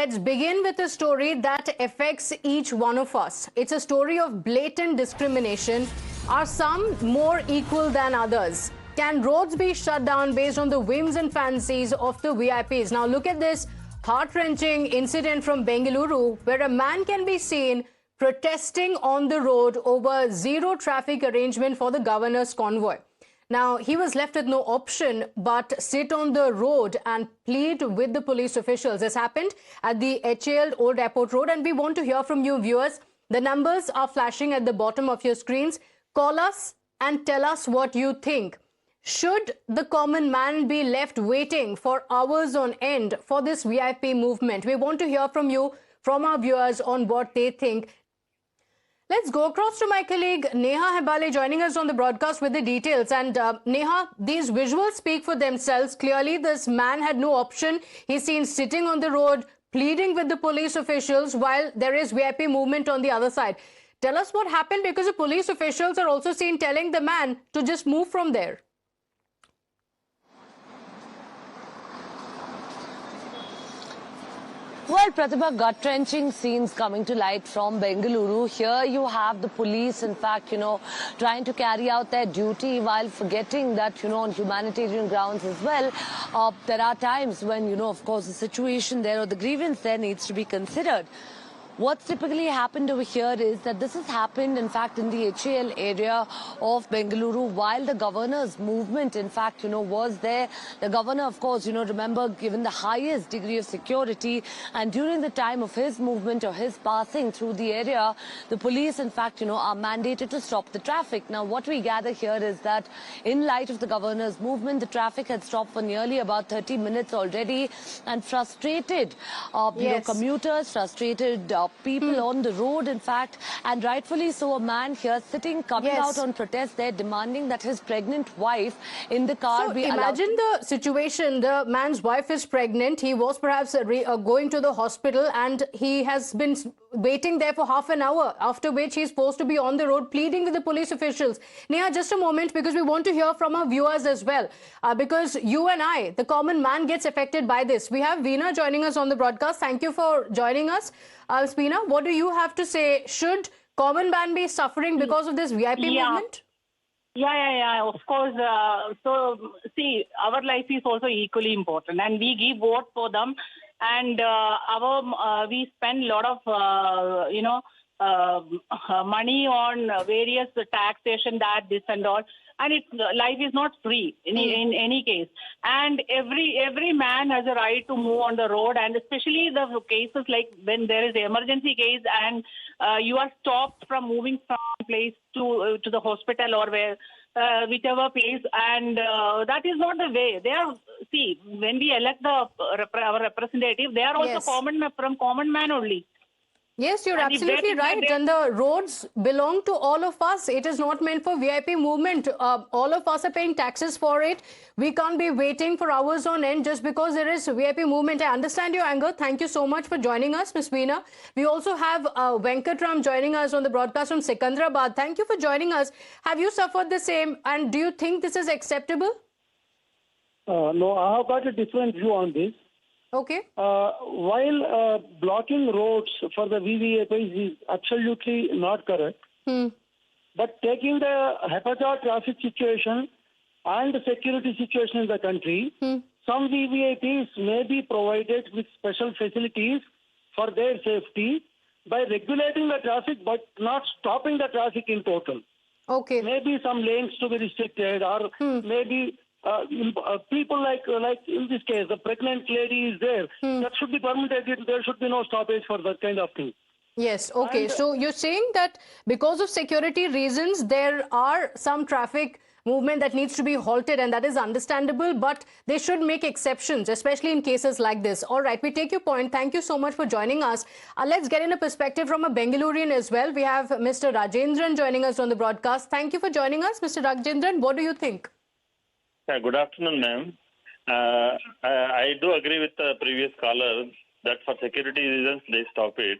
Let's begin with a story that affects each one of us. It's a story of blatant discrimination. Are some more equal than others? Can roads be shut down based on the whims and fancies of the VIPs? Now look at this heart-wrenching incident from Bengaluru, where a man can be seen protesting on the road over zero traffic arrangement for the governor's convoy. Now, he was left with no option but sit on the road and plead with the police officials. This happened at the HAL Old Airport Road, and we want to hear from you, viewers. The numbers are flashing at the bottom of your screens. Call us and tell us what you think. Should the common man be left waiting for hours on end for this VIP movement? We want to hear from you, from our viewers, on what they think. Let's go across to my colleague Neha Hebale joining us on the broadcast with the details. And Neha, these visuals speak for themselves. Clearly, this man had no option. He's seen sitting on the road, pleading with the police officials while there is VIP movement on the other side. Tell us what happened, because the police officials are also seen telling the man to just move from there. Well, Pratibha, gut-wrenching scenes coming to light from Bengaluru. Here you have the police, in fact, trying to carry out their duty while forgetting that, on humanitarian grounds as well, there are times when, of course, the situation there or the grievance there needs to be considered. What's typically happened over here is that this has happened, in fact, in the HAL area of Bengaluru while the governor's movement, in fact, was there. The governor, of course, remember, given the highest degree of security, and during the time of his movement or his passing through the area, the police, in fact, are mandated to stop the traffic. Now, what we gather here is that in light of the governor's movement, the traffic had stopped for nearly about 30 minutes already, and frustrated, commuters, frustrated people on the road, in fact, and rightfully so, a man here coming out on protest there, demanding that his pregnant wife in the car be allowed. Imagine the situation. The man's wife is pregnant. He was perhaps going to the hospital, and he has been waiting there for half an hour, after which he's supposed to be on the road pleading with the police officials. Neha, just a moment, because we want to hear from our viewers as well, because you and I, the common man, gets affected by this. We have Veena joining us on the broadcast. Thank you for joining us. Veena, what do you have to say? Should common man be suffering because of this VIP movement? Yeah, of course. So, see, our life is also equally important, and we give vote for them. And we spend a lot of, money on various taxation, this and all. And life is not free in any case. And every man has a right to move on the road, and especially the cases like when there is an emergency case and you are stopped from moving from place to the hospital or whichever place, and that is not the way. When we elect our representative, they are also common man only. Yes, you're absolutely right. And the roads belong to all of us. It is not meant for VIP movement. All of us are paying taxes for it. We can't be waiting for hours on end just because there is VIP movement. I understand your anger. Thank you so much for joining us, Ms. Veena. We also have Venkatram joining us on the broadcast from Secunderabad. Thank you for joining us. Have you suffered the same? And do you think this is acceptable? No, I have got a different view on this. Okay. While blocking roads for the VVIPs is absolutely not correct, but taking the haphazard traffic situation and the security situation in the country, some VVIPs may be provided with special facilities for their safety by regulating the traffic but not stopping the traffic in total. Okay. Maybe some lanes to be restricted, or maybe people like in this case, the pregnant lady is there. That should be permitted. There should be no stoppage for that kind of thing. Yes. Okay. So you're saying that because of security reasons, there are some traffic movement that needs to be halted, and that is understandable, but they should make exceptions, especially in cases like this. All right. We take your point. Thank you so much for joining us. Let's get in a perspective from a Bengalurian as well. We have Mr. Rajendran joining us on the broadcast. Thank you for joining us, Mr. Rajendran. What do you think? Good afternoon, ma'am. I do agree with the previous caller that for security reasons they stop it.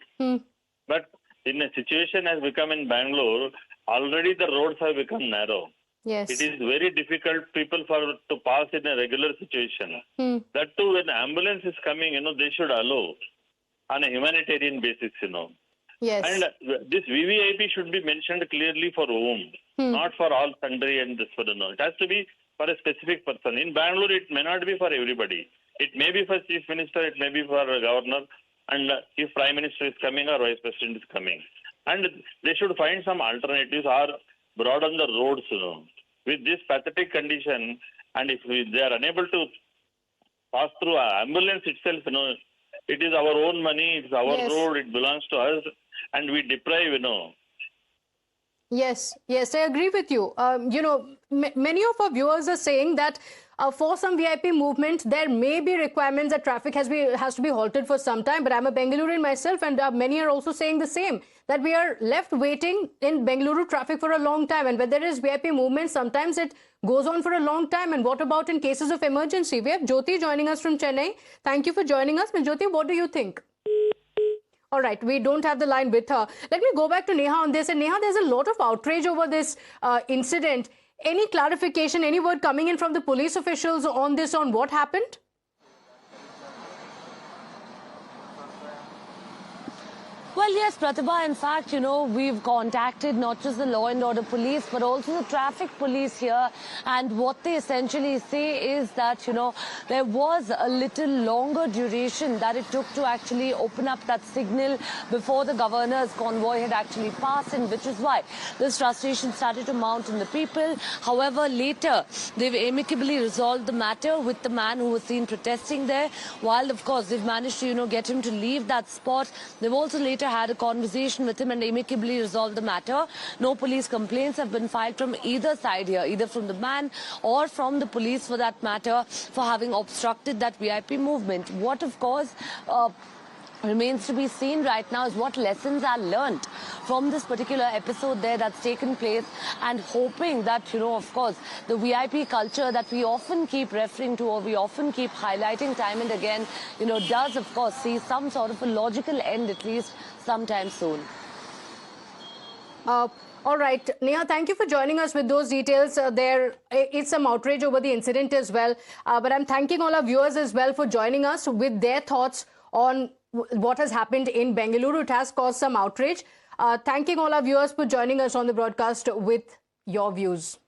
But in a situation has become in Bangalore, already the roads have become narrow. Yes. It is very difficult to pass in a regular situation. That too, when ambulance is coming, they should allow. on a humanitarian basis, Yes. And this VVIP should be mentioned clearly for whom, not for all country and this for It has to be for a specific person. In Bangalore, it may not be for everybody. It may be for Chief Minister, it may be for a governor, and if Prime Minister is coming or Vice President is coming. And they should find some alternatives or broaden the roads, With this pathetic condition, and if they are unable to pass through ambulance itself, it is our own money, it's our road, it belongs to us, and we deprive, Yes, I agree with you. Many of our viewers are saying that for some VIP movement, there may be requirements that traffic has to be halted for some time. But I'm a Bengaluru myself, and many are also saying the same, that we are left waiting in Bengaluru traffic for a long time. And when there is VIP movement, sometimes it goes on for a long time. And what about in cases of emergency? We have Jyoti joining us from Chennai. Thank you for joining us. Ms. Jyoti, what do you think? All right, we don't have the line with her. Let me go back to Neha on this. And Neha, there's a lot of outrage over this incident. Any clarification, any word coming in from the police officials on this, on what happened? Well, yes, Pratibha, in fact, we've contacted not just the law and order police, but also the traffic police here. And what they essentially say is that, there was a little longer duration that it took to actually open up that signal before the governor's convoy had actually passed, and which is why this frustration started to mount in the people. However, later, they've amicably resolved the matter with the man who was seen protesting there. While, of course, they've managed to, get him to leave that spot, they've also later had a conversation with him and amicably resolved the matter. No police complaints have been filed from either side here, either from the man or from the police for that matter, for having obstructed that VIP movement. What, of course, remains to be seen right now is what lessons are learnt from this particular episode there that's taken place, and hoping that, of course, the VIP culture that we often keep referring to, or we often keep highlighting time and again, does, of course, see some sort of a logical end, at least sometime soon. All right, Neha, thank you for joining us with those details. There is some outrage over the incident as well. But I'm thanking all our viewers as well for joining us with their thoughts on what has happened in Bengaluru. It has caused some outrage. Thanking all our viewers for joining us on the broadcast with your views.